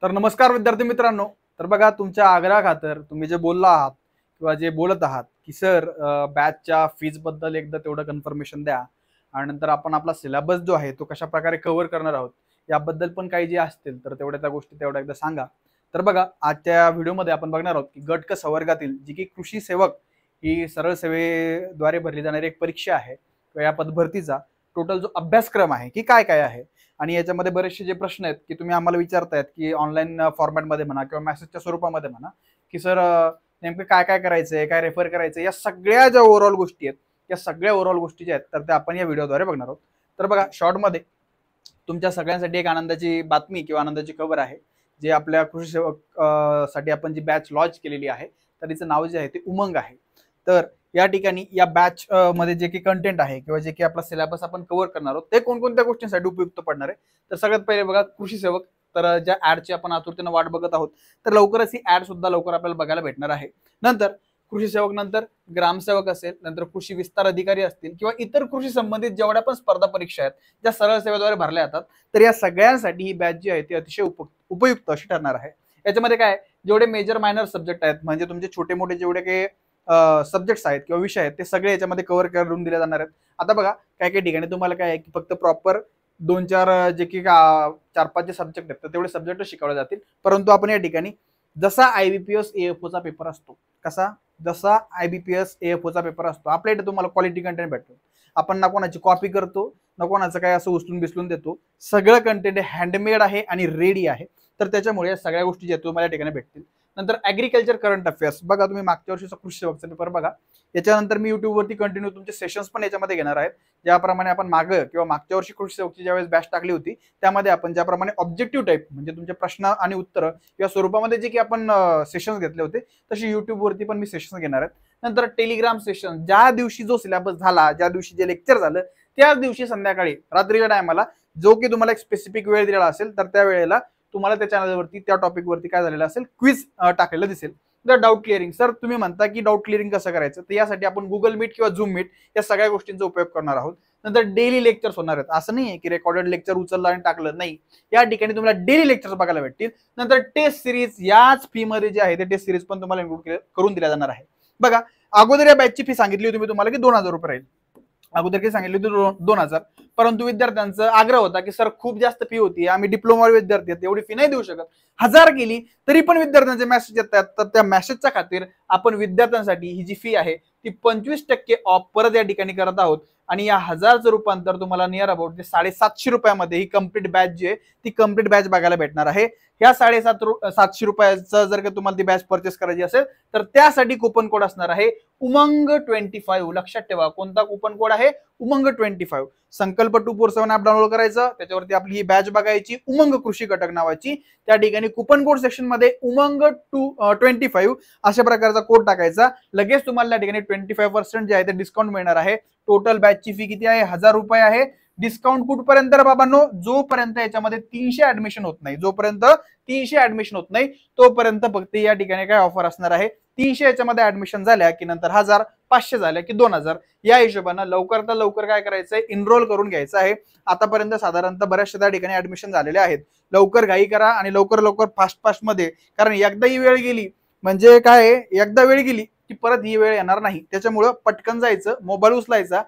तर नमस्कार विद्यार्थी मित्रांनो. तर बघा, तुमच्या आग्रहाखातर तुम्ही जे बोलला आहात किंवा जे बोलत आहात की सर बॅचच्या फीज बद्दल एकदा तेवढं कन्फर्मेशन द्या आणि नंतर आपण आपला सिलेबस जो आहे तो कशा प्रकारे कव्हर करणार आहोत याबद्दल पण काही जे असतील तर तेवढ्या त्या गोष्टी तेवढ्या एकदा सांगा. तर बघा, आजच्या व्हिडिओमध्ये आपण बघणार आहोत की गट क संवर्गातील जी की कृषी सेवक ही सरळ सेवेद्वारे भरली जाणारी एक परीक्षा आहे किंवा या पदभरतीचा टोटल जो अभ्यासक्रम आहे की काय काय आहे आणि याच्यामध्ये बरेचसे जे प्रश्न आहेत की तुम्ही आम्हाला विचारतायत की ऑनलाईन फॉर्मॅटमध्ये म्हणा किंवा मेसेजच्या स्वरूपामध्ये म्हणा की सर नेमकं काय काय करायचंय, काय रेफर करायचं, या सगळ्या ज्या ओव्हरऑल गोष्टी आहेत या सगळ्या ओव्हरऑल गोष्टी ज्या आहेत तर त्या आपण या व्हिडिओद्वारे बघणार आहोत. तर बघा, शॉर्टमध्ये तुमच्या सगळ्यांसाठी एक आनंदाची बातमी किंवा आनंदाची खबर आहे. जे आपल्या कृषी सेवक साठी आपण जी बॅच लॉन्च केलेली आहे तर तिचं नाव जे आहे ते उमंग आहे. तर या ठिकाणी या बॅच मध्ये जे काही कंटेंट आहे किंवा जे काही आपला सिलेबस आपण कव्हर करणार आहोत ते कोणकोणत्या गोष्टींसाठी उपयुक्त पडणार आहे. तर सगळ्यात पहिले बघा, कृषी सेवक. तर ज्या ऍडची आपण आतुरतेनं वाट बघत आहोत तर लवकरच ही ऍड सुद्धा लवकर आपल्याला बघायला भेटणार आहे. नंतर कृषी सेवक, नंतर ग्रामसेवक असेल, नंतर कृषी विस्तार अधिकारी असतील किंवा इतर कृषी संबंधित जेवढ्या पण स्पर्धा परीक्षा आहेत ज्या सरळ सेवेद्वारे भरल्या जातात तर या सगळ्यांसाठी ही बॅच जी आहे ती अतिशय उपयुक्त अशी ठरणार आहे. याच्यामध्ये काय, जेवढे मेजर मायनर सब्जेक्ट आहेत म्हणजे तुमचे छोटे मोठे जेवढे काही सब्जेक्ट्स आहेत किंवा विषय आहेत ते सगळे याच्यामध्ये कव्हर करून दिले जाणार आहेत. आता बघा, काही काही ठिकाणी तुम्हाला काय आहे की फक्त प्रॉपर 2-4 जे की 4-5 जे सब्जेक्ट आहेत तर तेवढे सब्जेक्ट शिकवले जातील. परंतु आपण या ठिकाणी जसा IBPS AFOचा पेपर असतो, कसा, जसा IBPS AFOचा पेपर असतो आपल्या इथे तुम्हाला क्वालिटी कंटेंट भेटतो. आपण ना कोणाची कॉपी करतो ना कोणाचं काय असं उचलून बिचलून देतो. सगळं कंटेंट हँडमेड आहे आणि रेडी आहे. तर त्याच्यामुळे सगळ्या गोष्टी ज्या तुम्हाला या ठिकाणी भेटतील. नंतर ऍग्रिकल्चर करंट अफेअर्स. बघा, तुम्ही मागच्या वर्षीचा कृषी सेवकचा पेपर बघा. याच्यानंतर मी युट्यूबवरती कंटिन्यू तुमचे सेशन्स पण याच्यामध्ये घेणार आहेत. ज्याप्रमाणे आपण मागं किंवा मागच्या वर्षी कृषी सेवकची ज्यावेळेस बॅच टाकली होती त्यामध्ये आपण ज्याप्रमाणे ऑब्जेक्टिव्ह टाईप म्हणजे तुमचे प्रश्न आणि उत्तर या स्वरूपामध्ये जे की आपण सेशन्स घेतले होते तशी युट्यूबवरती पण मी सेशन्स घेणार आहेत. नंतर टेलिग्राम सेशन, ज्या दिवशी जो सिलेबस झाला, ज्या दिवशी जे लेक्चर झालं त्याच दिवशी संध्याकाळी रात्रीच्या टायमाला जो की तुम्हाला एक स्पेसिफिक वेळ दिलेला असेल तर त्या वेळेला तुम्हाला त्या चॅनलवरती त्या टॉपिक वरती काय झालेलं असेल क्विज टाकलेलं दिसेल. तर डाऊट क्लिअरिंग. सर तुम्ही म्हणता की डाऊट क्लिअरिंग कसं करायचं, तर यासाठी आपण गुगल मीट किंवा झूम मीट या सगळ्या गोष्टींचा उपयोग करणार आहोत. नंतर डेली लेक्चर्स होणार आहेत. असं नाही आहे की रेकॉर्डेड लेक्चर उचललं आणि टाकलं, नाही. या ठिकाणी तुम्हाला डेली लेक्चर्स बघायला भेटतील. नंतर टेस्ट सिरीज, याच फी मध्ये जे आहे ते टेस्ट सिरीज पण तुम्हाला इन्क्लूड करून दिल्या जाणार आहे. बघा, अगोदर या बॅचची फी सांगितली होती मी तुम्हाला की 2000 रुपये राहील. अगोदर काही सांगितली होती 2000. परंतु विद्यार्थ्यांचा आग्रह होता की सर खूप जास्त फी होती, आम्ही डिप्लोमा विद्यार्थी आहेत, एवढी फी नाही देऊ शकत. 1000 केली तरी पण विद्यार्थ्यांचे मेसेज येतात तर त्या मेसेजच्या खातीर आपण विद्यार्थ्यांसाठी ही जी फी आहे ती 25% ऑफ परत या ठिकाणी करत आहोत. आणि या 1000चं रूपांतर तुम्हाला नियर अबाउट 750 रुपयामध्ये ही कम्प्लीट बॅच जी आहे ती कम्प्लीट बॅच बघायला भेटणार आहे. ह्या 750 रुपयाचं जर का तुम्हाला ती बॅच परचेस करायची असेल तर त्यासाठी कुपन कोड असणार आहे उमंग 25. लक्षात ठेवा, कोणता कुपन कोड आहे, उमंग 25. संकल्प 247 ऍप डाउनलोड करायचं, त्याच्यावरती आपली ही बॅच बघायची उमंग कृषी घटक नावाची. त्या ठिकाणी कुपन कोड सेक्शन मध्ये उमंग 25 अशा प्रकारचा कोड टाकायचा. लगेच तुम्हाला त्या ठिकाणी 25% जे आहे ते डिस्काउंट मिळणार आहे. टोटल बॅचची फी किती आहे, 1000 रुपये आहे. डिस्काउंट कुठपर्यंत बाबांनो, जोपर्यंत याच्यामध्ये 300 ऍडमिशन होत नाही, जोपर्यंत 300 ऍडमिशन होत नाही तोपर्यंत फक्त या ठिकाणी काय ऑफर असणार आहे, 300 याच्यामध्ये ऍडमिशन झाल्या की नंतर 1000, 500 झाल्या की 2000. या हिशोबानं लवकर लवकर काय करायचंय, इनरोल करून घ्यायचं आहे. आतापर्यंत साधारणतः बऱ्याचशा त्या ठिकाणी ऍडमिशन झालेले आहेत. लवकर घाई करा आणि लवकर फास्ट मध्ये, कारण एकदा ही वेळ गेली म्हणजे काय, एकदा वेळ गेली की परत ही वेळ येणार नाही. त्याच्यामुळं पटकन जायचं, मोबाईल उचलायचा,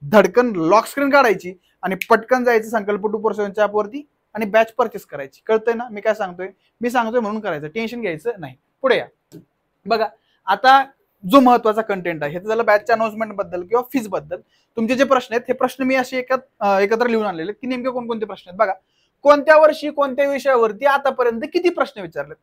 धडकन लॉक स्क्रीन काढायची आणि पटकन जायचं संकल्प 247 ॲपवरती आणि बॅच परचेस करायची. कळतंय ना मी काय सांगतोय, मी सांगतोय म्हणून करायचं, टेन्शन घ्यायचं नाही. पुढे या. बघा, आता जो महत्वाचा कंटेंट आहे हे झालं बॅचच्या अनाउन्समेंट बद्दल किंवा फीज बद्दल. तुमचे जे प्रश्न आहेत हे प्रश्न मी असे एकत्र लिहून आणलेले आहेत की नेमके कोणकोणते प्रश्न आहेत. बघा, कोणत्या वर्षी कोणत्या विषयावरती आतापर्यंत किती प्रश्न विचारलेत.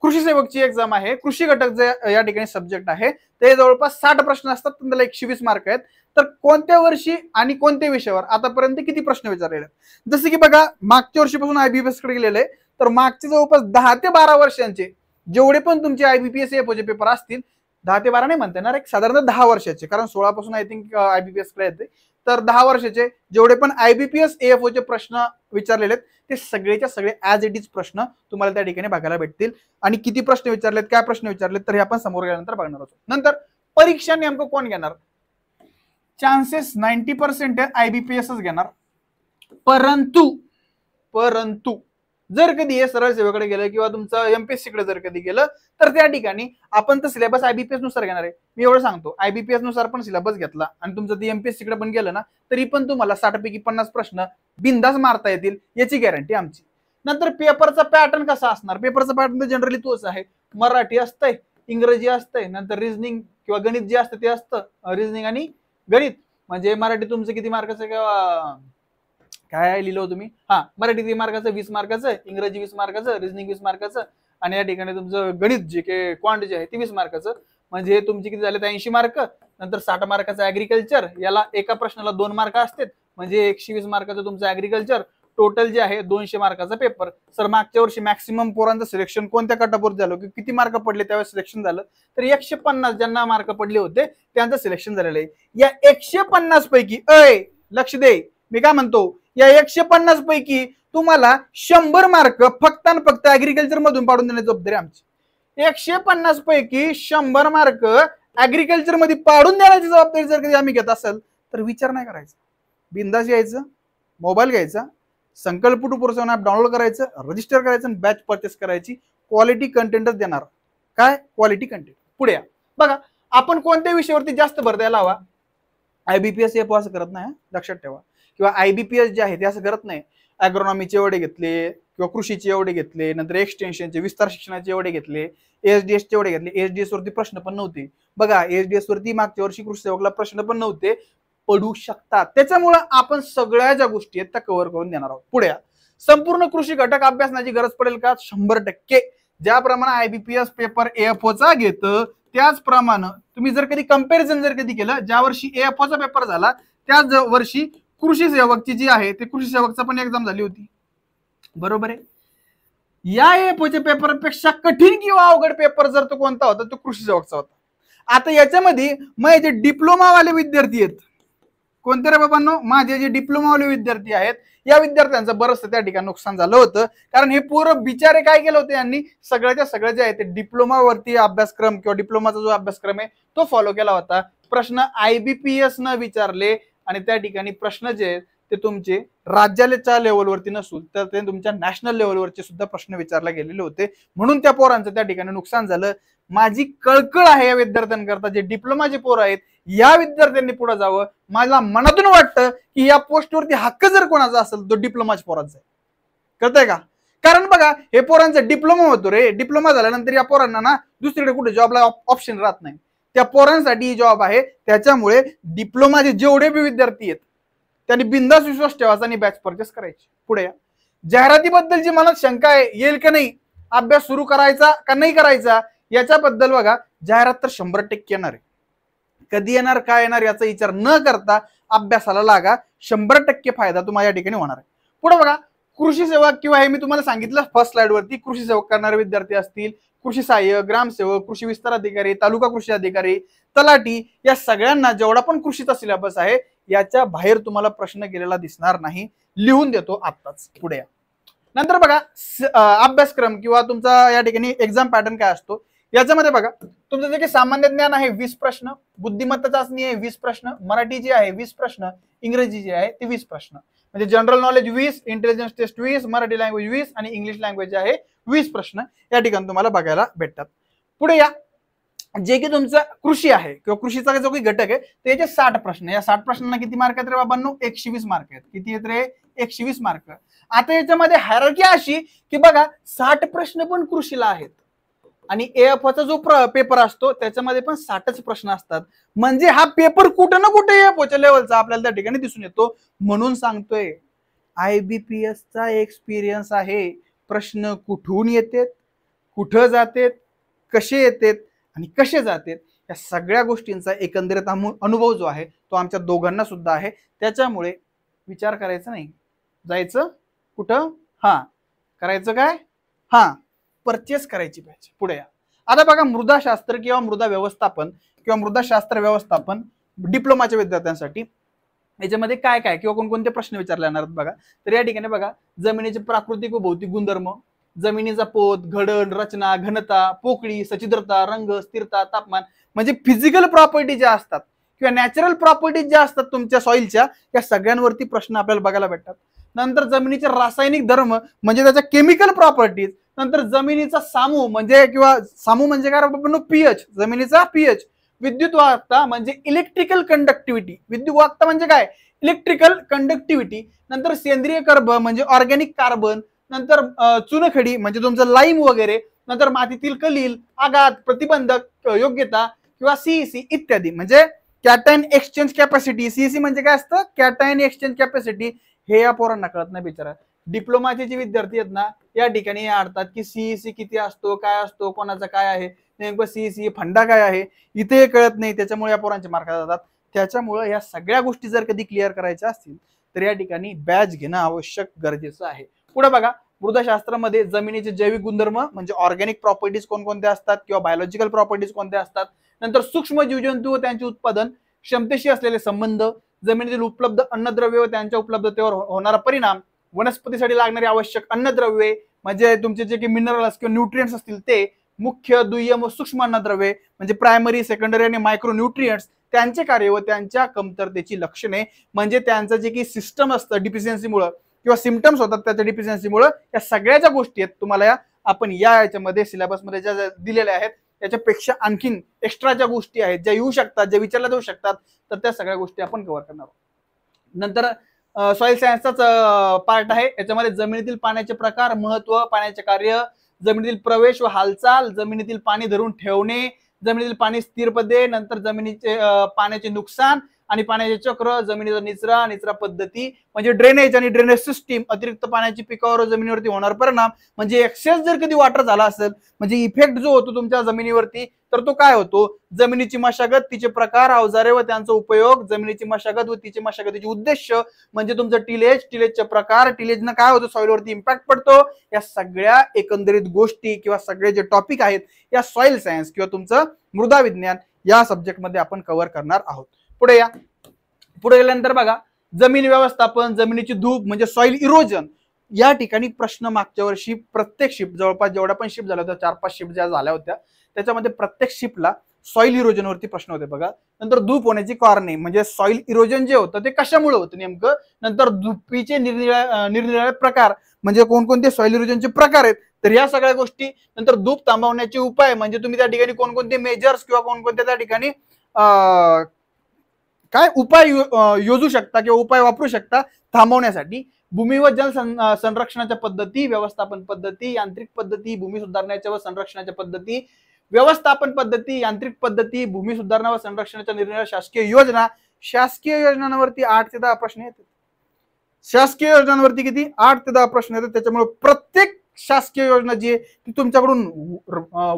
कृषी सेवकची एक्झाम आहे, कृषी घटक जे या ठिकाणी सब्जेक्ट आहे ते जवळपास 60 प्रश्न असतात, त्याला 120 मार्क आहेत. तर कोणत्या वर्षी आणि कोणत्या विषयावर आतापर्यंत किती प्रश्न विचारलेले आहेत. जसं की बघा, मागच्या वर्षीपासून IBPS कडे गेलेले तर मागचे जवळपास 10 ते 12 वर्षांचे जेवढे पण तुमचे IBPS AFOचे पेपर असतील, 10 ते 12 नाही म्हणता येणार, एक साधारणतः 10 वर्षाचे, कारण 16 पासून आय थिंक IBPS कडे येते. तर 10 वर्षाचे जेवढे पण IBPS AFOचे प्रश्न विचारलेले आहेत ते सगळेच्या सगळे ऍज इट इज प्रश्न तुम्हाला त्या ठिकाणी बघायला भेटतील. आणि किती प्रश्न विचारलेत, काय प्रश्न विचारलेत तर हे आपण समोर गेल्यानंतर बघणार आहोत. नंतर परीक्षा नेमकं कोण घेणार, चान्सेस 90% IBPS घेणार. परंतु जर कधी हे सरळ सेवेकडे गेलं किंवा तुमचं एमपीएससी कडे जर कधी गेलं तर त्या ठिकाणी आपण तर सिलेबस आयबीपीएस नुसार घेणार आहे. मी एवढं सांगतो, आयबीपीएस नुसार पण सिलेबस घेतला आणि तुमचं ते एमपीएससी कडे पण गेलं ना तरी पण तुम्हाला 60 पैकी 50 प्रश्न बिंदास मारता येतील, याची गॅरंटी आमची. नंतर पेपरचा पॅटर्न कसा असणार? पेपरचा पॅटर्न तर जनरली तोच आहे, मराठी असतंय, इंग्रजी असतंय, नंतर रिझनिंग किंवा गणित जे असतं ते असतं, रिझनिंग आणि गणित. म्हणजे मराठी तुमचं किती मार्काचं किंवा काय लिहिलं तुम्ही, मराठी 3 मार्काचं, 20 मार्काचं, इंग्रजी 20 मार्काचं, रिझनिंग 20 मार्काचं आणि या ठिकाणी तुमचं गणित जे के क्वांट जे आहे ते 20 मार्काचं. म्हणजे तुमचे किती झाले? 80 मार्क. नंतर 60 मार्काचं ऍग्रिकल्चर, याला एका प्रश्नाला 2 मार्क असतात, म्हणजे 120 मार्काचं तुमचं ऍग्रिकल्चर. टोटल जे आहे 200 मार्काचा पेपर. सर मागच्या वर्षी मॅक्सिमम पोरांचं सिलेक्शन कोणत्या कटापोर झालं, किती मार्क पडले त्यावेळेस सिलेक्शन झालं, तर 150 ज्यांना मार्क पडले होते त्यांचं सिलेक्शन झालेलं आहे. या 150 पैकी लक्ष दे, मी काय म्हणतो, या 150 पैकी तुम्हाला 100 मार्क फक्त आणि फक्त ऍग्रिकल्चर मधून पाडून देण्याची जबाबदारी आमची. 150 पैकी 100 मार्क ऍग्रिकल्चर मध्ये पाडून देण्याची जबाबदारी जर कधी आम्ही घेत असेल तर विचार नाही करायचा, बिंदास यायचं, मोबाईल घ्यायचा, संकल्प टू प्रोत्साहन ऍप डाउनलोड करायचं, रजिस्टर करायचं आणि बॅच परचेस करायची. क्वालिटी कंटेंटच देणार. काय क्वालिटी कंटेंट? पुढे या बघा, आपण कोणत्या विषयावरती जास्त भर द्यायला हवा? आयबीपीएस हे असं करत नाही, लक्षात ठेवा. किंवा आयबीपीएस जे आहे ते असं करत नाही, ॲग्रोनॉमीचे एवढे घेतले किंवा कृषीचे एवढे घेतले, नंतर एक्सटेन्शनचे विस्तार शिक्षणाचे एवढे घेतले, एसडीएसचे एवढे घेतले. एसडीएस वरती प्रश्न पण नव्हते बघा, एसडीएस वरती मागच्या वर्षी कृषी सेवकला प्रश्न पण नव्हते, पडू शकतात. त्याच्यामुळे आपण सगळ्या ज्या गोष्टी आहेत त्या कव्हर करून देणार आहोत. पुढे या, संपूर्ण कृषी घटक अभ्यासनाची गरज पडेल का? 100%. ज्याप्रमाणे आयबीपीएस पेपर एएफओचा घेतं त्याचप्रमाणे तुम्ही जर कधी कंपॅरिझन जर कधी केलं, ज्या वर्षी एएफओचा पेपर झाला त्याच वर्षी कृषी सेवकची जी आहे ते कृषी सेवकचा पण एक्झाम झाली होती, बरोबर आहे. या एएफओच्या पेपरपेक्षा कठीण किंवा अवघड पेपर जर तो कोणता होता, तो कृषी सेवकचा होता. आता याच्यामध्ये मग जे डिप्लोमावाले विद्यार्थी आहेत, कोणते रे बाबांनो? माझे जे डिप्लोमावाले विद्यार्थी आहेत या विद्यार्थ्यांचं बरंचसं त्या ठिकाणी नुकसान झालं होतं, कारण हे पोरं बिचारे काय केलं होतं, यांनी सगळ्याच्या सगळं जे आहे ते डिप्लोमावरती अभ्यासक्रम किंवा डिप्लोमाचा जो अभ्यासक्रम आहे तो फॉलो केला होता. प्रश्न आयबीपीएस न विचारले आणि त्या ठिकाणी प्रश्न जे आहेत ते तुमचे राज्याच्या लेवलवरती नसून तर ते तुमच्या नॅशनल लेवलवरचे सुद्धा प्रश्न विचारले गेलेले होते, म्हणून त्या पोरांचं त्या ठिकाणी नुकसान झालं. माझी कळकळ आहे या विद्यार्थ्यांकरता, जे डिप्लोमाचे पोरं आहेत या विद्यार्थ्यांनी पुढे जावं. मला मनातून वाटतं की या पोस्टवरती हक्क जर कोणाचा असेल तो डिप्लोमाच्या पोरांचा आहे, कळतंय का? कारण बघा, हे पोरांचा डिप्लोमा होतो रे, डिप्लोमा झाल्यानंतर या पोरांना ना दुसरीकडे कुठे जॉबला ऑप्शन राहत नाही, त्या पोरांसाठी जॉब आहे. त्याच्यामुळे डिप्लोमाचे जेवढे बी विद्यार्थी आहेत त्यांनी बिंदास विश्वास ठेवायचा आणि बॅच परचेस करायची. पुढे या, जाहिरातीबद्दलची मला शंका आहे, येईल का नाही, अभ्यास सुरू करायचा का नाही करायचा याच्याबद्दल बघा, जाहिरात तर 100% येणार आहे. कधी येणार काय येणार याचा विचार न करता अभ्यासाला लागा, 100% फायदा तुम्हाला या ठिकाणी होणार आहे. पुढे बघा, कृषी सेवक किंवा हे मी तुम्हाला सांगितलं फर्स्ट स्लाइड वरती, कृषी सेवक करणारे विद्यार्थी असतील, कृषी सहाय्यक, ग्रामसेवक, कृषी विस्तार अधिकारी, तालुका कृषी अधिकारी, तलाठी, या सगळ्यांना जेवढा पण कृषीचा सिलेबस आहे याच्या बाहेर तुम्हाला प्रश्न केलेला दिसणार नाही. लिहून देतो आत्ताच. पुढे या. नंतर बघा, अभ्यासक्रम किंवा तुमचा या ठिकाणी एक्झाम पॅटर्न काय असतो याच्यामध्ये बघा, तुमचं जे काही सामान्य ज्ञान आहे 20 प्रश्न, बुद्धिमत्ता चाचणी आहे 20 प्रश्न, मराठी जी आहे 20 प्रश्न, इंग्रजी जी आहे ते 20 प्रश्न. म्हणजे general knowledge 20, intelligence test 20, Marathi language 20 आणि इंग्लिश लँग्वेज आहे 20 प्रश्न या ठिकाणी तुम्हाला बघायला भेटतात. पुढे या, जे की तुमचं कृषी आहे किंवा कृषीचा जो काही घटक आहे त्याचे 60 प्रश्न. या 60 प्रश्नांना किती मार्क आहेत रे बाबांनो? 120 मार्क आहेत. किती आहेत रे? 120 मार्क. आता याच्यामध्ये हायरार्की अशी की बघा, 60 प्रश्न पण कृषीला आहेत आणि एएफओचा जो पेपर असतो त्याच्यामध्ये पण 60च प्रश्न असतात. म्हणजे हा पेपर कुठं ना कुठे एएफओच्या लेवलचा आपल्याला त्या ठिकाणी दिसून येतो. म्हणून सांगतोय, आयबीपीएसचा एक्सपिरियन्स आहे. प्रश्न कुठून येतात, कुठं जातात, कसे येतात आणि कसे जातात, या सगळ्या गोष्टींचा एकंदरीत अनुभव जो आहे तो आमच्या दोघांना सुद्धा आहे. त्याच्यामुळे विचार करायचा नाही, जायचं कुठं, करायचं काय, परचेस करायची पाहिजे. पुढे या. आता बघा, मृदाशास्त्र किंवा मृदा व्यवस्थापन किंवा मृदाशास्त्र व्यवस्थापन डिप्लोमाच्या विद्यार्थ्यांसाठी याच्यामध्ये काय काय किंवा कोणकोणते प्रश्न विचारले जाणार आहेत बघा. तर या ठिकाणी बघा, जमिनीचे प्राकृतिक व भौतिक गुणधर्म, जमिनीचा पोत, घडण, रचना, घनता, पोकळी, सच्छिद्रता, रंग, स्थिरता, तापमान, म्हणजे फिजिकल प्रॉपर्टी ज्या असतात किंवा नॅचरल प्रॉपर्टी ज्या असतात तुमच्या सॉइलच्या, या सगळ्यांवरती प्रश्न आपल्याला बघायला भेटतात. नंतर जमिनीचे रासायनिक धर्म म्हणजे त्याच्या केमिकल प्रॉपर्टीज, नंतर जमिनीचा सामू म्हणजे किंवा सामू म्हणजे काय पीएच, जमिनीचा पीएच, विद्युत वाहकता म्हणजे इलेक्ट्रिकल कंडक्टिव्हिटी, विद्युत वाहकता म्हणजे काय इलेक्ट्रिकल कंडक्टिव्हिटी, नंतर सेंद्रिय कर्ब म्हणजे ऑर्गॅनिक कार्बन, नंतर चुनखडी म्हणजे तुमचं लाईम वगैरे, नंतर मातीतील कलील, आघात प्रतिबंधक योग्यता किंवा सीईसी इत्यादी. म्हणजे कॅटायन एक्सचेंज कॅपॅसिटी, सीईसी म्हणजे काय असतं कॅटायन एक्सचेंज कॅपॅसिटी, हे या पोरांना कळत नाही बिचारा. डिप्लोमाचे जे विद्यार्थी आहेत ना या ठिकाणी अडतात की सीईसी किती असतो, काय असतो, कोणाचा काय आहे, नेमकं सीईसी फंडा काय आहे, इथे कळत नाही, त्याच्यामुळे या पोरांचे मार्क जातात. त्याच्यामुळे या सगळ्या गोष्टी जर कधी क्लिअर करायच्या असतील तर या ठिकाणी बॅच घेणं आवश्यक गरजेचं आहे. पुढे बघा, मृदाशास्त्रामध्ये जमिनीचे जैविक गुणधर्म म्हणजे ऑर्गॅनिक प्रॉपर्टीज कोणकोणत्या असतात किंवा बायोलॉजिकल प्रॉपर्टीज कोणत्या असतात, नंतर सूक्ष्म जीवजंतू व त्यांचे उत्पादन क्षमतेशी असलेले संबंध, जमिनीतील उपलब्ध अन्नद्रव्य व त्यांच्या उपलब्धतेवर होणारा परिणाम, वनस्पतीसाठी लागणारी आवश्यक अन्नद्रव्ये म्हणजे तुमचे जे काही मिनरल्स किंवा न्यूट्रिएंट्स असतील ते, मुख्य दुय्यम व सूक्ष्म अन्नद्रव्ये म्हणजे प्रायमरी सेकंडरी आणि मायक्रो न्यूट्रिएंट्स, त्यांचे कार्य व त्यांच्या कमतरतेची लक्षणे म्हणजे त्यांचं जे काही सिस्टम असतं डिफिशियन्सीमुळे किंवा सिम्पटम्स होतात त्याच्या डिफिशियन्सीमुळे, या सगळ्या ज्या गोष्टी आहेत तुम्हाला या आपण या याच्यामध्ये सिलेबसमध्ये ज्या दिलेल्या आहेत त्याच्यापेक्षा आणखीन एक्स्ट्रा ज्या गोष्टी आहेत ज्या येऊ शकतात, ज्या विचारल्या जाऊ शकतात, तर त्या सगळ्या गोष्टी आपण कव्हर करणार आहोत. नंतर सॉइल सायन्सचाच पार्ट आहे, याच्यामध्ये जमिनीतील पाण्याचे प्रकार, महत्व, पाण्याचे कार्य, जमिनीतील प्रवेश व हालचाल, जमिनीतील पाणी धरून ठेवणे, जमिनीतील पाणी स्थिर पदे, नंतर जमिनीचे पाण्याचे नुकसान आणि पाण्याचे चक्र, जमिनीचा निचरा पद्धती म्हणजे ड्रेनेज आणि ड्रेनेज सिस्टीम, अतिरिक्त पाण्याची पिकावर जमिनीवरती होणार परिणाम म्हणजे एक्सेस जर कधी वॉटर झाला असेल म्हणजे इफेक्ट जो होतो तुमच्या जमिनीवरती तर तो काय होतो, जमिनीची मशागत, तिचे प्रकार, अवजारे व त्यांचा उपयोग, जमिनीची मशागत व तिचे मशागतीचे उद्देश म्हणजे तुमचं टिलेजचे प्रकार, टिलेजनं काय होतं सॉइलवरती इम्पॅक्ट पडतो, या सगळ्या एकंदरीत गोष्टी किंवा सगळे जे टॉपिक आहेत या सॉइल सायन्स किंवा तुमचं मृदा विज्ञान या सब्जेक्टमध्ये आपण कव्हर करणार आहोत. पुढे या, पुढे गेल्यानंतर बघा, जमीन व्यवस्थापन, जमिनीची धूप म्हणजे सॉइल इरोजन, या ठिकाणी प्रश्न मागच्या वर्षी प्रत्येक शिफ्ट जवळपास जेवढ्या पण शिफ्ट झाल्या होत्या 4-5 शिफ्ट ज्या झाल्या होत्या त्याच्यामध्ये प्रत्येक शिफ्टला सॉइल इरोजन वरती प्रश्न होते बघा. नंतर धूप होण्याची कारणे म्हणजे सॉइल इरोजन जे होतं ते कशामुळे होतं नेमकं, नंतर धुपीचे निरनिराळे प्रकार म्हणजे कोणकोणते सॉइल इरोजनचे प्रकार आहेत, तर या सगळ्या गोष्टी, नंतर धूप थांबवण्याचे उपाय म्हणजे तुम्ही त्या ठिकाणी कोणकोणते मेजर्स किंवा कोणकोणत्या त्या ठिकाणी काय उपाय योजू शकता किंवा उपाय वापरू शकता थांबवण्यासाठी, भूमी व जल संरक्षणाच्या पद्धती, व्यवस्थापन पद्धती, यांत्रिक पद्धती, भूमी सुधारण्याच्या व संरक्षणाच्या पद्धती, व्यवस्थापन पद्धती, यांत्रिक पद्धती, भूमी सुधारणा व संरक्षणाच्या निर्णय, शासकीय योजना, शासकीय योजनांवरती 8 ते 10 प्रश्न येतात. शासकीय योजनांवरती किती 8 ते 10 प्रश्न येतात. त्याच्यामुळे प्रत्येक शासकीय योजना जी आहे ती तुमच्याकडून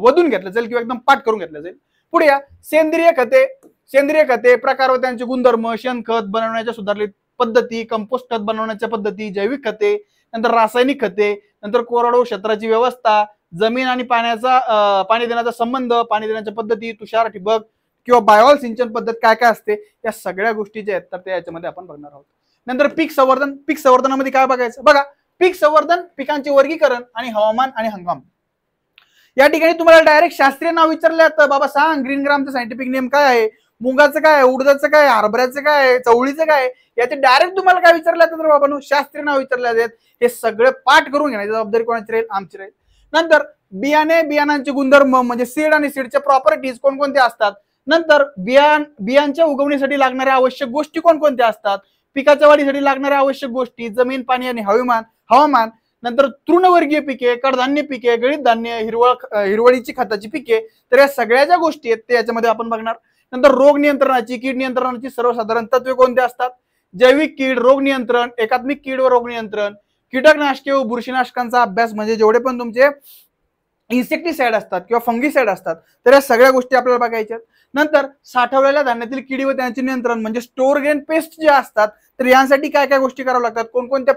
वधून घेतल्या जाईल किंवा एकदम पाठ करून घेतल्या जाईल. पुढे या, सेंद्रिय खते प्रकार व त्यांचे गुणधर्म, शेणखत बनवण्याच्या सुधारित पद्धती, कंपोस्ट खत बनवण्याच्या पद्धती, जैविक खते, नंतर रासायनिक खते, नंतर कोरडवाहू क्षेत्राची व्यवस्था, जमीन आणि पाणी देण्याचा संबंध, पाणी देण्याच्या पद्धती, तुषार ठिबक किंवा बायोल सिंचन पद्धत काय काय असते, या सगळ्या गोष्टी ज्या आहेत तर त्या याच्यामध्ये आपण बघणार आहोत. नंतर पीक संवर्धनामध्ये काय बघायचं बघा, पीक संवर्धन, पिकांचे वर्गीकरण आणि हवामान आणि हंगाम. या ठिकाणी तुम्हाला डायरेक्ट शास्त्रीय नाव विचारले तर बाबा सांग ग्रीन ग्रामचं सायंटिफिक नेम काय आहे, मुगाचं काय, उडदाचं काय, हरभऱ्याचं काय, चवळीचं काय, याचे डायरेक्ट तुम्हाला काय विचारलं तर बाबा शास्त्रीय नाव विचारले आहेत. हे सगळे पाठ करून घेण्याची जबाबदारी कोणाची राहील, आमची राहील. नंतर बियाणांचे गुणधर्म म्हणजे सीड आणि सीडच्या प्रॉपर्टीज कोणकोणत्या असतात, नंतर बियांच्या उगवणीसाठी लागणाऱ्या आवश्यक गोष्टी कोणकोणत्या असतात, पिकाच्या वाढीसाठी लागणाऱ्या आवश्यक गोष्टी, जमीन, पाणी आणि हवामान, नंतर तृणवर्गीय पिके, कडधान्य पिके, गळीत धान्य, हिरवळीची खताची पिके, तर या सगळ्या ज्या गोष्टी आहेत ते याच्यामध्ये आपण बघणार. नंतर रोग नियंत्रणाची, कीड नियंत्रणाची सर्वसाधारण तत्वे कोणते असतात, जैविक कीड, रोग नियंत्रण, एकात्मिक कीड व रोग नियंत्रण, कीटकनाशके व बुरशीनाशकांचा अभ्यास म्हणजे जेवढे पण तुमचे इन्सेक्टिसाइड असतात किंवा फंगिसाइड असतात तर या सगळ्या गोष्टी आपल्याला बघायच्या. नंतर साठवलेल्या धान्यातील किडी व त्यांचे नियंत्रण म्हणजे स्टोर ग्रेन पेस्ट जे असतात तर यांसाठी काय काय गोष्टी कराव्या लागतात, कोणकोणत्या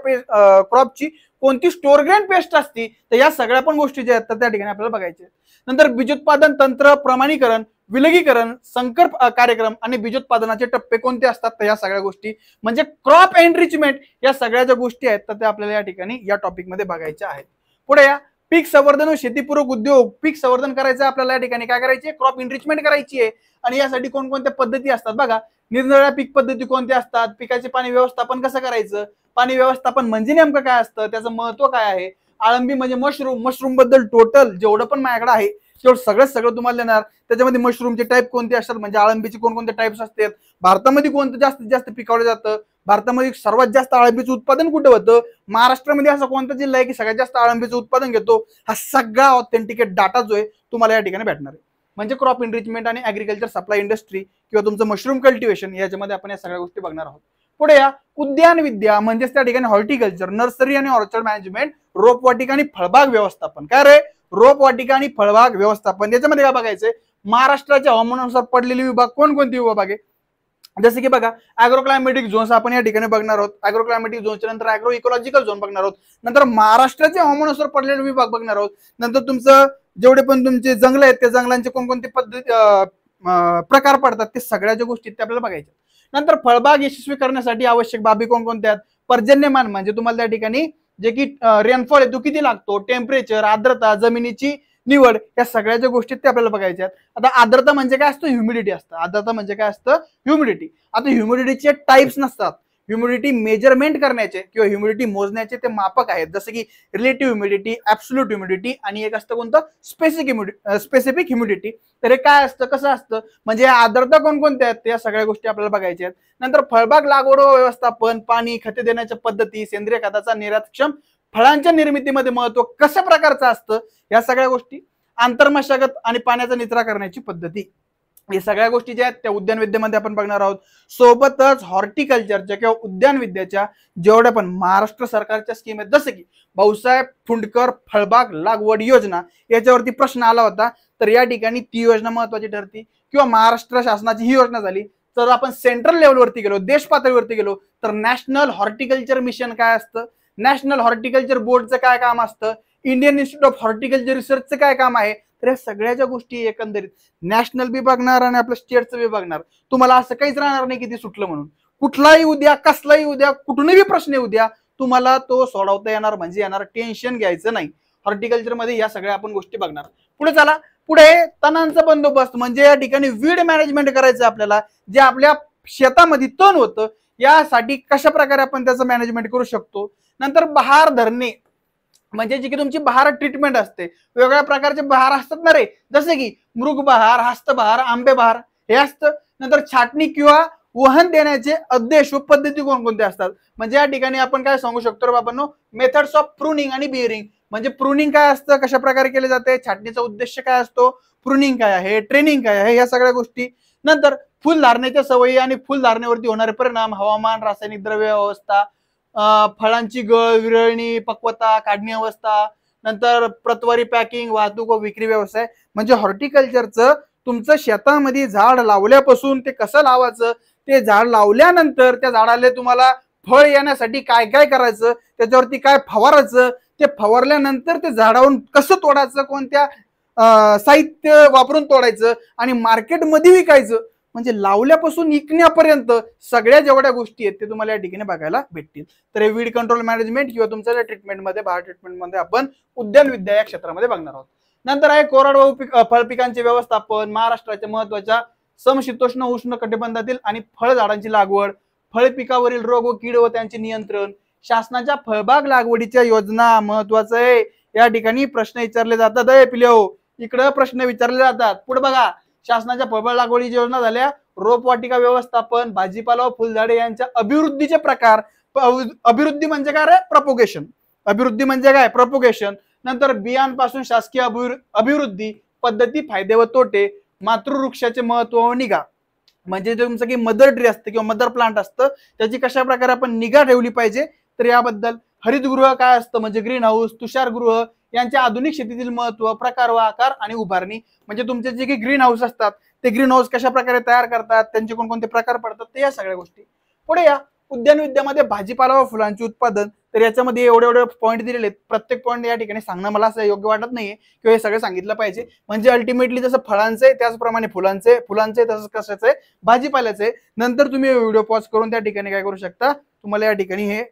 क्रॉपची कोणती स्टोर ग्रेन पेस्ट असती, तर या सगळ्या पण गोष्टी ज्या आहेत तर त्या ठिकाणी आपल्याला बघायचे. नंतर बीजोत्पादन तंत्र, प्रमाणीकरण, विलगीकरण, संकर कार्यक्रम आणि बीजोत्पादनाचे टप्पे कोणते असतात, तर या सगळ्या गोष्टी म्हणजे क्रॉप एनरिचमेंट, या सगळ्या ज्या गोष्टी आहेत तर त्या आपल्याला या ठिकाणी या टॉपिक मध्ये बघायच्या आहेत. पुढे या, पीक संवर्धन व शेतीपूरक उद्योग, पीक संवर्धन करायचं आपल्याला या ठिकाणी काय करायची, क्रॉप एनरिचमेंट करायची आहे आणि यासाठी कोणकोणत्या पद्धती असतात बघा, निरनिराळ्या पीक पद्धती कोणत्या असतात, पिकाचे पाणी व्यवस्थापन कसं करायचं, पाणी व्यवस्थापन म्हणजे नेमकं काय असतं, त्याचं महत्व काय आहे, अळंबी म्हणजे मशरूम बद्दल टोटल जेवढं पण माझ्याकडे आहे तेवढं सगळं तुम्हाला देणार. त्याच्यामध्ये मशरूमचे टाईप कोणते असतात, म्हणजे अळंबीचे कोणकोणते टाईप्स असतात, भारतामध्ये कोणतं जास्तीत जास्त पिकवलं जातं, भारतामध्ये सर्वात जास्त अळंबीचं उत्पादन कुठं होतं, महाराष्ट्रामध्ये असा कोणता जिल्हा आहे की सगळ्यात जास्त अळंबीचं उत्पादन घेतो, हा सगळा ऑथेंटिकेट डाटा जो आहे तुम्हाला या ठिकाणी भेटणार आहे. म्हणजे क्रॉप इनरिचमेंट आणि ऍग्रिकल्चर सप्लाय इंडस्ट्री किंवा तुमचं मशरूम कल्टिवेशन याच्यामध्ये आपण या सगळ्या गोष्टी बघणार आहोत. पुढे या उद्यान विद्या म्हणजेच त्या ठिकाणी हॉर्टिकल्चर, नर्सरी आणि ऑर्चर्ड मॅनेजमेंट, रोपवाटिका आणि फळबाग व्यवस्थापन. काय रे, रोपवाटिका आणि फळबाग व्यवस्थापन याच्यामध्ये काय बघायचंय, महाराष्ट्राच्या हवामानानुसार पडलेले विभाग कोणकोणते विभाग आहे, जसे की बघा अॅग्रो क्लायमेटिक झोन्स आपण या ठिकाणी बघणार आहोत, अॅग्रो क्लायमेटिक झोनच्या नंतर अॅग्रो इकोलॉजिकल झोन बघणार आहोत, नंतर महाराष्ट्राच्या हवामानानुसार पडलेले विभाग बघणार आहोत, नंतर तुमचं जेवढे पण तुमचे जंगल आहेत त्या जंगलांचे कोणकोणते पद्धती प्रकार पडतात ते सगळ्या ज्या गोष्टी ते आपल्याला बघायच्या. नंतर फळबाग यशस्वी करण्यासाठी आवश्यक बाबी कोणकोणत्या आहेत, पर्जन्यमान म्हणजे तुम्हाला त्या ठिकाणी जे की रेनफॉल आहे तो किती लागतो, टेम्परेचर, आर्द्रता, जमिनीची निवड, या सगळ्या ज्या गोष्टी ते आपल्याला बघायच्या आहेत. आता आर्द्रता म्हणजे काय असतं, ह्युमिडिटी असतं. आर्द्रता म्हणजे काय असतं, ह्युमिडिटी. आता ह्युमिडिटीचे टाइप्स नसतात, ह्युमिडिटी मेजरमेंट करण्याचे किंवा ह्युमिडिटी मोजण्याचे ते मापक आहेत, जसे की रिलेटिव्ह ह्युमिडिटी, ऍब्सोल्यूट ह्युमिडिटी आणि एक असतं कोणतं स्पेसिफिक ह्युमिडिटी. तर हे काय असतं, कसं असतं, म्हणजे आर्द्रता कोणकोणत्या आहेत त्या सगळ्या गोष्टी आपल्याला बघायच्या आहेत. नंतर फळबाग लागवड व्यवस्थापन, पाणी, खते देण्याच्या पद्धती, सेंद्रिय खताचा निर्यातक्षम फळांच्या निर्मितीमध्ये महत्व कशा प्रकारचं असतं, या सगळ्या गोष्टी, आंतरमशागत आणि पाण्याचा निचरा करण्याची पद्धती, हे सगळ्या गोष्टी ज्या आहेत त्या उद्यान विद्येमध्ये आपण बघणार आहोत. सोबतच हॉर्टिकल्चरच्या किंवा उद्यान विद्याच्या जेवढ्या पण महाराष्ट्र सरकारच्या स्कीम आहेत, जसे की भाऊसाहेब फुंडकर फळबाग लागवड योजना, याच्यावरती प्रश्न आला होता, तर या ठिकाणी ती योजना महत्वाची ठरती. किंवा महाराष्ट्र शासनाची ही योजना झाली, तर आपण सेंट्रल लेवलवरती गेलो, देश पातळीवरती गेलो, तर नॅशनल हॉर्टिकल्चर मिशन काय असतं, नॅशनल हॉर्टिकल्चर बोर्डचं काय काम असतं, इंडियन इन्स्टिट्यूट ऑफ हॉर्टिकल्चर रिसर्चचं काय काम आहे, तर या सगळ्या ज्या गोष्टी एकंदरीत नॅशनल बी बघणार आणि आपलं स्टेटचं बी बघणार. तुम्हाला असं काहीच राहणार नाही की ते सुटलं म्हणून, कुठलाही उद्या कसलाही उद्या कुठूनही प्रश्न उद्या तुम्हाला तो सोडवता येणार म्हणजे येणार, टेन्शन घ्यायचं नाही. हॉर्टिकल्चर मध्ये या सगळ्या आपण गोष्टी बघणार. पुढे चला, पुढे तणांचा बंदोबस्त म्हणजे या ठिकाणी वीड मॅनेजमेंट करायचं आपल्याला, जे आपल्या शेतामध्ये तण होतं यासाठी कशा प्रकारे आपण त्याचं मॅनेजमेंट करू शकतो. नंतर बहार धरणे म्हणजे जी की तुमची बहार ट्रीटमेंट असते, वेगवेगळ्या प्रकारचे बहार असतात ना रे, जसे की मृग बहार, हस्तबहार, आंबे बहार हे असतं. नंतर छाटणी किंवा वहन देण्याचे उद्देश व पद्धती कोणकोणते असतात, म्हणजे या ठिकाणी आपण काय सांगू शकतो बाबांनो, मेथड्स ऑफ प्रूनिंग आणि बिअरिंग, म्हणजे प्रूनिंग काय असतं, कशा प्रकारे केले जाते, छाटणीचा उद्देश काय असतो, प्रूनिंग काय आहे, ट्रेनिंग काय आहे, या सगळ्या गोष्टी. नंतर फुल धारणेच्या सवयी आणि फुल धारणेवरती होणारे परिणाम, हवामान, रासायनिक द्रव्य अवस्था, फळांची गळ, विरळणी, पक्वता, काढणी अवस्था, नंतर प्रतवारी, पॅकिंग, वाहतूक व विक्री व्यवसाय. म्हणजे हॉर्टिकल्चरचं तुमचं शेतामध्ये झाड लावल्यापासून ते कसं लावायचं, ते झाड लावल्यानंतर त्या झाडाला तुम्हाला फळ येण्यासाठी काय काय करायचं, त्याच्यावरती काय फवारायचं, ते फवारल्यानंतर ते झाडावरून कसं तोडायचं, कोणत्या साहित्य वापरून तोडायचं आणि मार्केटमध्ये विकायचं, म्हणजे लावल्यापासून विकण्यापर्यंत सगळ्या जेवढ्या गोष्टी आहेत ते तुम्हाला या ठिकाणी बघायला भेटतील. तर हे वीड कंट्रोल मॅनेजमेंट किंवा तुमच्या ट्रीटमेंटमध्ये, बाहेर ट्रीटमेंटमध्ये आपण उद्यान विद्या या क्षेत्रामध्ये बघणार आहोत. नंतर आहे कोरडवाहू फळ पिकांचे व्यवस्थापन, महाराष्ट्राच्या महत्वाच्या समशीतोष्ण उष्ण कटिबंधातील आणि फळ झाडांची लागवड, फळ पिकावरील रोग व कीड व त्यांचे नियंत्रण, शासनाच्या फळबाग लागवडीच्या योजना महत्वाचं आहे. या ठिकाणी प्रश्न विचारले जातात, इकडे प्रश्न विचारले जातात. पुढे बघा, शासनाच्या फळबाग लागवडीची योजना झाल्या, रोपवाटिका व्यवस्थापन, भाजीपाला व फुलझाडे यांच्या अभिवृद्धीचे प्रकार. अभिवृद्धी म्हणजे काय रे, प्रपोगेशन. अभिवृद्धी म्हणजे काय, प्रपोगेशन. नंतर बियांपासून शासकीय अभिवृद्धी पद्धती, फायदे व तोटे, मातृवृक्षाचे महत्व व निगा, म्हणजे तुमचं की मदर ट्री असतं किंवा मदर प्लांट असतं त्याची कशा प्रकारे आपण निगा ठेवली पाहिजे, तर याबद्दल. हरितगृह काय असतं, म्हणजे ग्रीन हाऊस, तुषारगृह यांच्या आधुनिक शेतीतील महत्व, प्रकार व आकार आणि उभारणी, म्हणजे तुमचे जे काही ग्रीन हाऊस असतात ते ग्रीन हाऊस कशा प्रकारे तयार करतात, त्यांचे कोणकोणते प्रकार पडतात, ते या सगळ्या गोष्टी. पुढे या उद्यान विद्यामध्ये भाजीपाला व फुलांचे उत्पादन, तर याच्यामध्ये एवढे पॉईंट दिलेले आहेत, प्रत्येक पॉईंट या ठिकाणी सांगणं मला असं योग्य वाटत नाहीये किंवा हे सगळं सांगितलं पाहिजे, म्हणजे अल्टिमेटली जसं फळांचे त्याचप्रमाणे फुलांचे तसंच कशाचं आहे, भाजीपाल्याचे. नंतर तुम्ही व्हिडिओ पॉज करून त्या ठिकाणी काय करू शकता, तुम्हाला या ठिकाणी हे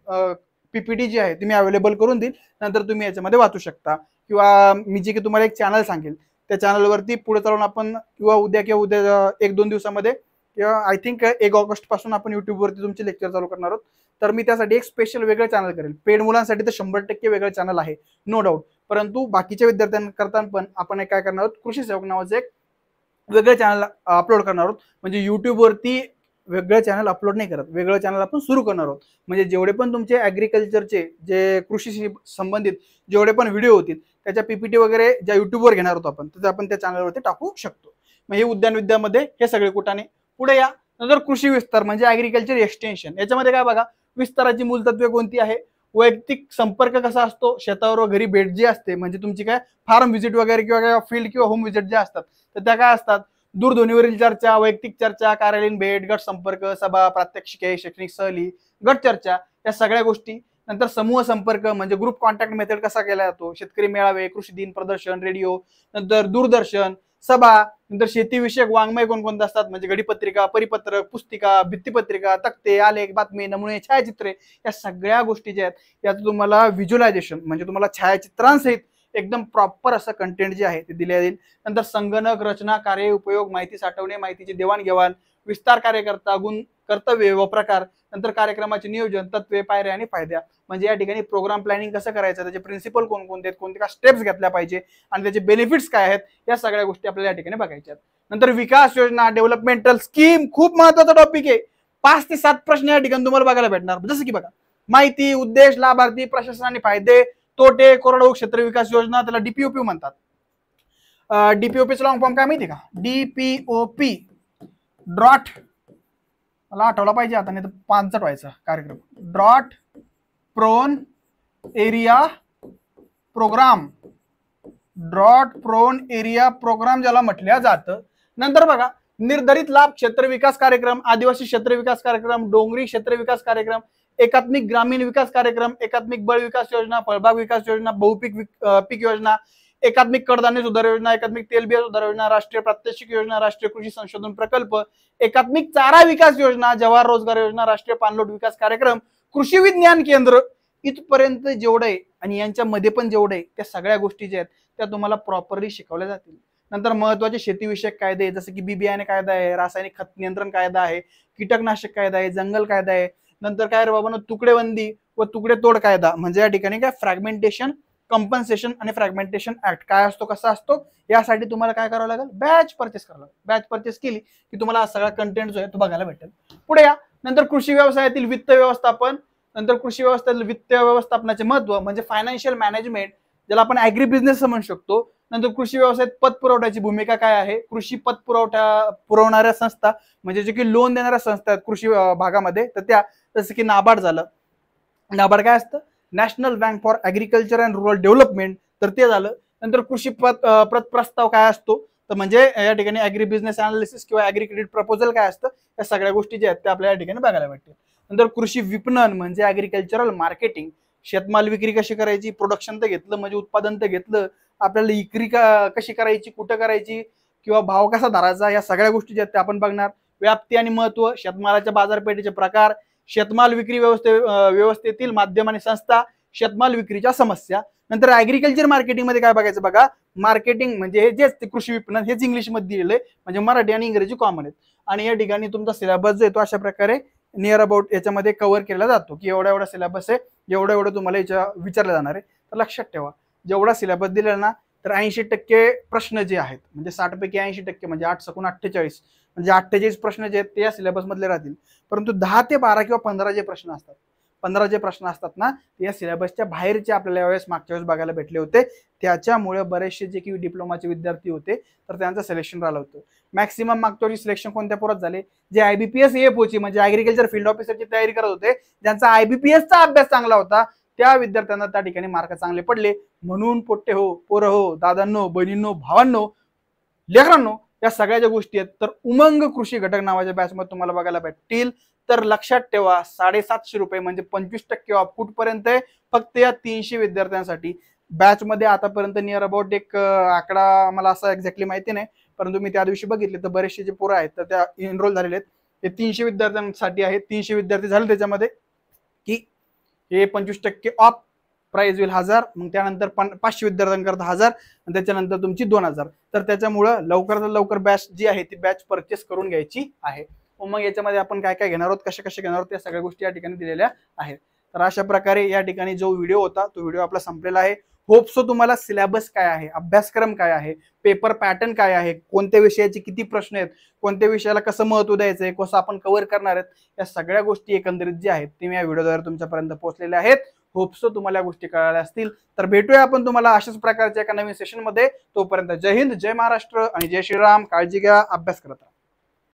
पीपीटी जी आहे ती मी अवेलेबल करून देईल, नंतर तुम्ही याच्यामध्ये वाचू शकता. किंवा मी जे की तुम्हाला एक चॅनल सांगेल त्या चॅनलवरती पुढे चालून आपण किंवा उद्या 1-2 दिवसामध्ये आय थिंक 1 ऑगस्ट पासून आपण युट्यूबवरती तुमचे लेक्चर चालू करणार आहोत. तर मी त्यासाठी एक स्पेशल वेगळं चॅनल करेल. पेड मुलांसाठी तर 100% वेगळं चॅनल आहे, नो डाऊट. परंतु बाकीच्या विद्यार्थ्यांकरता पण आपण काय करणार आहोत, कृषी सेवक नावाचं एक वेगळं चॅनल अपलोड करणार आहोत. म्हणजे युट्यूबवरती वेगळं चॅनल अपलोड नाही करत, वेगळं चॅनल आपण सुरू करणार आहोत. म्हणजे जेवढे पण तुमचे ॲग्रिकल्चरचे जे कृषीशी संबंधित जेवढे पण व्हिडिओ होतील त्याच्या पीपीटी वगैरे ज्या युट्यूबवर घेणार होतो आपण, तर आपण त्या चॅनलवरती टाकू शकतो. मग हे उद्यान विद्यामध्ये हे सगळे कुठाने. पुढे या. नंतर कृषी विस्तार म्हणजे ॲग्रिकल्चर एक्सटेन्शन. याच्यामध्ये काय बघा, विस्ताराची मूलतत्वे कोणती आहे, वैयक्तिक संपर्क कसा असतो, शेतावर घरी भेट जी असते म्हणजे तुमची काय फार्म व्हिजिट वगैरे किंवा फील्ड किंवा होम व्हिजिट ज्या असतात तर त्या काय असतात, दूरध्वनीवरील चर्चा, वैयक्तिक चर्चा, कार्यालयीन भेट, गट संपर्क, सभा, प्रात्यक्षिके, शैक्षणिक सहली, गट चर्चा, या सगळ्या गोष्टी. नंतर समूह संपर्क म्हणजे ग्रुप कॉन्टॅक्ट मेथड कसा केला जातो, शेतकरी मेळावे, कृषी दिन, प्रदर्शन, रेडिओ, नंतर दूरदर्शन, सभा, नंतर शेतीविषयक वाङ्मय कोणकोणते असतात म्हणजे घडीपत्रिका, परिपत्रक, पुस्तिका, भित्तीपत्रिका, तक्ते, आलेख, बातमी, नमुने, छायाचित्रे, या सगळ्या गोष्टी ज्या आहेत यात तुम्हाला व्हिज्युअलायझेशन म्हणजे तुम्हाला छायाचित्रांसहित एकदम प्रॉपर असं कंटेंट जे आहे ते दिले जाईल. नंतर संगणक, रचना, कार्य, उपयोग, माहिती साठवणे, माहितीची देवाणघेवाण, विस्तार कार्यकर्ता, गुण, कर्तव्य व प्रकार, नंतर कार्यक्रमाचे नियोजन, तत्वे, पायऱ्या आणि फायद्या. म्हणजे या ठिकाणी प्रोग्राम प्लॅनिंग कसं करायचं, त्याचे प्रिन्सिपल कोणकोणते आहेत, कोणत्या स्टेप्स घेतल्या पाहिजे आणि त्याचे बेनिफिट्स काय आहेत, या सगळ्या गोष्टी आपल्याला या ठिकाणी बघायच्या आहेत. नंतर विकास योजना, डेव्हलपमेंटल स्कीम, खूप महत्वाचा टॉपिक आहे. 5 ते 7 प्रश्न या ठिकाणी तुम्हाला बघायला भेटणार. जसं की बघा, माहिती, उद्देश, लाभार्थी, प्रशासन आणि फायदे, तोटे, कोरडवाहू क्षेत्र विकास योजना, त्याला डीपीओपी म्हणतात. डीपीओपीचा लॉंग फॉर्म काय माहिती का, डीपीओपी ड्रॉट, मला आठवला पाहिजे आता नाही तर 5 व्हायचा कार्यक्रम, drought prone area program, drought prone area program ज्याला म्हटलं जातं. नंतर बघा, निर्धारित लाभ क्षेत्र विकास कार्यक्रम, आदिवासी क्षेत्र विकास कार्यक्रम, डोंगरी क्षेत्र विकास कार्यक्रम, एकात्मिक ग्रामीण विकास कार्यक्रम, एकात्मिक बळ विकास योजना, फळबाग विकास योजना, बहुपीक पीक योजना, एकात्मिक कडधान्य सुधार योजना, एकात्मिक तेलबिया सुधार योजना, राष्ट्रीय प्रात्यक्षिक योजना, राष्ट्रीय कृषी संशोधन प्रकल्प, एकात्मिक चारा विकास योजना, जवाहर रोजगार योजना, राष्ट्रीय पाणलोट विकास कार्यक्रम, कृषी विज्ञान केंद्र, इथपर्यंत जेवढे आहे आणि यांच्यामध्ये पण जेवढे आहे त्या सगळ्या गोष्टी ज्या आहेत त्या तुम्हाला प्रॉपरली शिकवल्या जातील. नंतर महत्वाचे शेतीविषयक कायदे जसे की बियाणे कायदा आहे, रासायनिक खत नियंत्रण कायदा आहे, कीटकनाशक कायदा आहे, जंगल कायदा आहे. नंतर काय रे बाबा, तुकडेबंदी व तुकडे तोड कायदा म्हणजे या ठिकाणी काय फ्रॅगमेंटेशन, कंपन्सेशन आणि फ्रॅगमेंटेशन ऍक्ट काय असतो, कसा असतो, यासाठी तुम्हाला काय करावं लागेल, बॅच परचेस करावं लागेल. बॅच परचेस केली की तुम्हाला हा सगळा कंटेंट जो आहे तो बघायला भेटेल. पुढे या. नंतर कृषी व्यवसायातील वित्त व्यवस्थापन, नंतर कृषी व्यवस्थेतील वित्त व्यवस्थापनाचे महत्व म्हणजे फायनान्शियल मॅनेजमेंट, ज्याला आपण ऍग्री बिझनेस म्हणू शकतो. नंतर कृषी व्यवसायात पतपुरवठ्याची भूमिका काय आहे, कृषी पतपुरवठा पुरवणाऱ्या संस्था म्हणजे जे की लोन देणाऱ्या संस्था आहेत कृषी भागामध्ये, तर त्या जसं की नाबार्ड झालं. नाबार्ड काय असतं, national bank for agriculture and rural development, तर ते झालं. नंतर कृषी प्रस्ताव काय असतो, तर म्हणजे या ठिकाणी ऍग्री बिझनेस अनालिसिस किंवा ऍग्री क्रेडिट प्रपोजल काय असतं, या सगळ्या गोष्टी ज्या आहेत त्या आपल्याला या ठिकाणी बघायला भेटतील. नंतर कृषी विपणन म्हणजे ऍग्रिकल्चरल मार्केटिंग, शेतमाल विक्री कशी करायची, प्रोडक्शन तर घेतलं म्हणजे उत्पादन तर घेतलं, आपल्याला विक्री कशी करायची, कुठं करायची किंवा भाव कसा धरायचा, या सगळ्या गोष्टी ज्या आहेत त्या आपण बघणार. व्याप्ती आणि महत्व, शेतमालाच्या बाजारपेठेचे प्रकार, शेतमाल विक्री व्यवस्थेतील माध्यम आणि संस्था, शेतमाल विक्रीच्या समस्या. नंतर ऍग्रिकल्चर मार्केटिंग मध्ये काय बघायचं बघा, मार्केटिंग म्हणजे हे जे कृषी विपणन हेच इंग्लिश मध्ये दिलेलं आहे, म्हणजे मराठी आणि इंग्रजी कॉमन आहेत. आणि या ठिकाणी तुमचा सिलेबस जो आहे तो अशा प्रकारे नियर अबाउट याच्यामध्ये कव्हर केला जातो की एवढा एवढा सिलेबस आहे, एवढं तुम्हाला याच्या विचारलं जाणार आहे. तर लक्षात ठेवा, जेवढा सिलेबस दिलेला ना तर 80% प्रश्न जे आहेत म्हणजे 60 पैकी 80% म्हणजे 8 × 48 म्हणजे 48 प्रश्न जे आहेत ते या सिलेबस मधले राहतील. परंतु 10 ते 12 किंवा 15 जे प्रश्न असतात, 15 जे प्रश्न असतात ना ते या सिलेबसच्या बाहेरचे आपल्याला यावेळेस मागच्या वेळेस बघायला भेटले होते. त्याच्यामुळे बरेचसे जे की डिप्लोमाचे विद्यार्थी होते तर त्यांचं सिलेक्शन झालं होतं. मॅक्सिमम मागच्या वर्षी सिलेक्शन कोणत्या पोरात झाले, जे IBPS AFO म्हणजे ऍग्रिकल्चर फील्ड ऑफिसरची तयारी करत होते, ज्यांचा IBPSचा अभ्यास चांगला होता त्या विद्यार्थ्यांना त्या ठिकाणी मार्क चांगले पडले. म्हणून पोट्टे हो, पोरं हो, दादांनो, बहिणींनो, भावांनो, लेकरांनो, या सगळ्या ज्या गोष्टी आहेत तर उमंग कृषी घटक नावाच्या बॅचमध्ये तुम्हाला बघायला भेटतील. तर लक्षात ठेवा, 750 रुपये म्हणजे 25% ऑफ कुठपर्यंत आहे, फक्त या 300 विद्यार्थ्यांसाठी. बॅच मध्ये आतापर्यंत नियर अबाउट एक आकडा मला असा एक्झॅक्टली माहिती नाही, परंतु मी त्या दिवशी बघितले तर बरेचसे जे पोरं आहेत तर त्या एनरोल झालेले आहेत. हे 300 विद्यार्थ्यांसाठी आहे. 300 विद्यार्थी झाले त्याच्यामध्ये की हे 25% ऑफ प्राइस होईल 1000, मग त्यानंतर 500 विद्यार्थ्यांकरता 1000 आणि त्याच्यानंतर तुमची 2000. तर त्याच्यामुळं लवकरात लवकर बॅच जी आहे ती बॅच परचेस करून घ्यायची आहे. मग याच्यामध्ये आपण काय काय घेणार आहोत, कशा कशा घेणार आहोत, त्या सगळ्या गोष्टी या ठिकाणी दिलेल्या आहेत. तर अशा प्रकारे या ठिकाणी जो व्हिडिओ होता तो व्हिडिओ आपला संपलेला आहे. होप सो तुम्हाला सिलेबस काय आहे, अभ्यासक्रम काय आहे, पेपर पॅटर्न काय आहे, कोणत्या विषयाचे किती प्रश्न आहेत, कोणत्या विषयाला कसं महत्व द्यायचंय, कसं आपण कव्हर करणार आहेत, या सगळ्या गोष्टी एकंदरीत ज्या आहेत ते मी या व्हिडिओद्वारे तुमच्यापर्यंत पोहोचलेल्या आहेत. होप सो तुम्हाला या गोष्टी कळाल्या असतील. तर भेटूया आपण तुम्हाला अशाच प्रकारच्या एका नवीन सेशनमध्ये. तोपर्यंत जय हिंद, जय महाराष्ट्र आणि जय श्रीराम. काळजी घ्या, अभ्यास करत राहा.